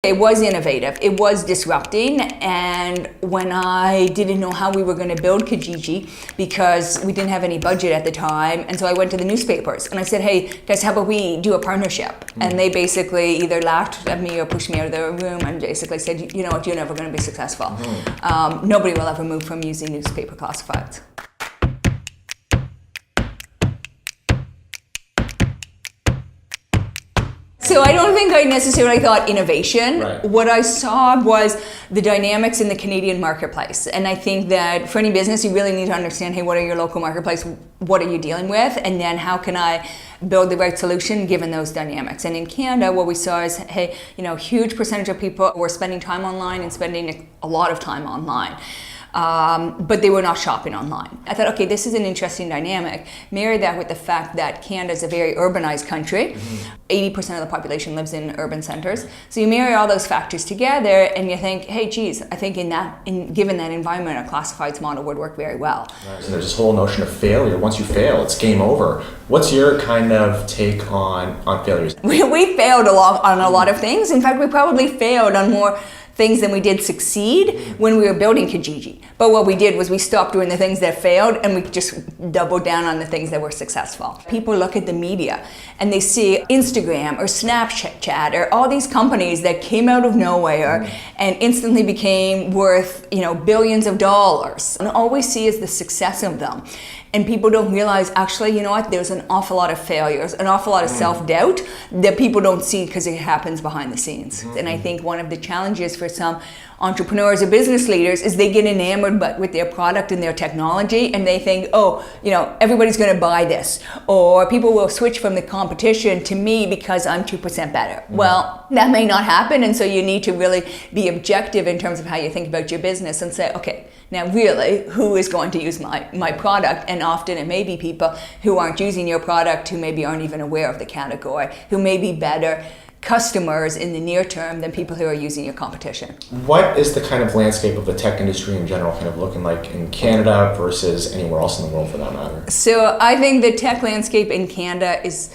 It was innovative, it was disrupting, and when I didn't know how we were going to build Kijiji because we didn't have any budget at the time, and so I went to the newspapers and I said, hey guys, how about we do a partnership? And they basically either laughed at me or pushed me out of the room and basically said, you know what, you're never going to be successful. Nobody will ever move from using newspaper classifieds. So I don't think I necessarily thought innovation. Right. What I saw was the dynamics in the Canadian marketplace. And I think that for any business, you really need to understand, hey, what are your local marketplace? What are you dealing with? And then how can I build the right solution given those dynamics? And in Canada, what we saw is, hey, you know, huge percentage of people were spending time online and spending a lot of time online. But they were not shopping online. I thought, okay, this is an interesting dynamic. Marry that with the fact that Canada is a very urbanized country. 80% of the population lives in urban centers. So you marry all those factors together and you think, hey, geez, I think given that environment, a classifieds model would work very well. Right. So there's this whole notion of failure. Once you fail, it's game over. What's your kind of take on failures? We failed on a lot of things. In fact, we probably failed on more things than we did succeed when we were building Kijiji. But what we did was we stopped doing the things that failed and we just doubled down on the things that were successful. People look at the media and they see Instagram or Snapchat or all these companies that came out of nowhere and instantly became worth, you know, billions of dollars. And all we see is the success of them. And people don't realize, actually, you know what, there's an awful lot of failures, an awful lot of self-doubt that people don't see because it happens behind the scenes. And I think one of the challenges for some entrepreneurs or business leaders is they get enamored with their product and their technology and they think, oh, you know, everybody's going to buy this, or people will switch from the competition to me because I'm 2% better. Well, that may not happen, and so you need to really be objective in terms of how you think about your business and say, okay, now really, who is going to use my product? And often it may be people who aren't using your product, who maybe aren't even aware of the category, who may be better customers in the near term than people who are using your competition. What is the kind of landscape of the tech industry in general kind of looking like in Canada versus anywhere else in the world for that matter? So I think the tech landscape in Canada is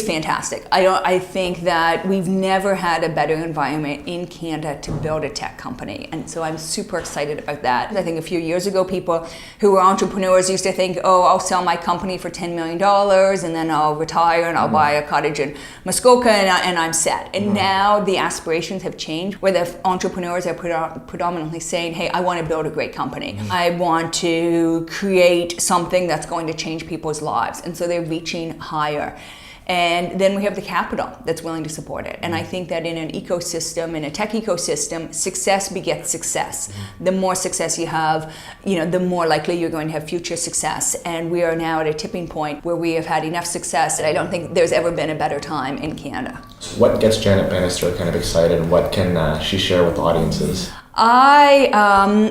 fantastic. I think that we've never had a better environment in Canada to build a tech company, and so I'm super excited about that. I think a few years ago, people who were entrepreneurs used to think, oh, I'll sell my company for $10 million and then I'll retire and I'll buy a cottage in Muskoka and I'm set. And now the aspirations have changed where the entrepreneurs are predominantly saying, hey, I want to build a great company. I want to create something that's going to change people's lives. And so they're reaching higher. And then we have the capital that's willing to support it. And I think that in an ecosystem, in a tech ecosystem, success begets success. The more success you have, you know, the more likely you're going to have future success. And we are now at a tipping point where we have had enough success, and I don't think there's ever been a better time in Canada. So what gets Janet Bannister kind of excited, and what can she share with audiences? I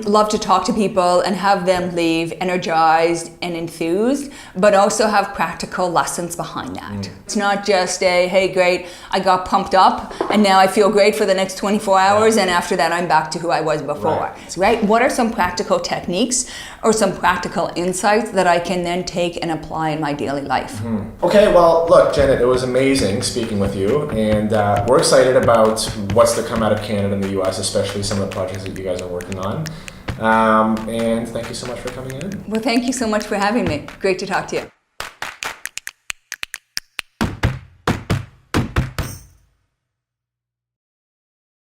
love to talk to people and have them leave energized and enthused, but also have practical lessons behind that. It's not just a, hey, great, I got pumped up and now I feel great for the next 24 hours and after that I'm back to who I was before. Right? What are some practical techniques or some practical insights that I can then take and apply in my daily life? Okay, well, look, Janet, it was amazing speaking with you, and we're excited about what's to come out of Canada and the US, especially some of the projects that you guys are working on. And thank you so much for coming in. Well, thank you so much for having me. Great to talk to you.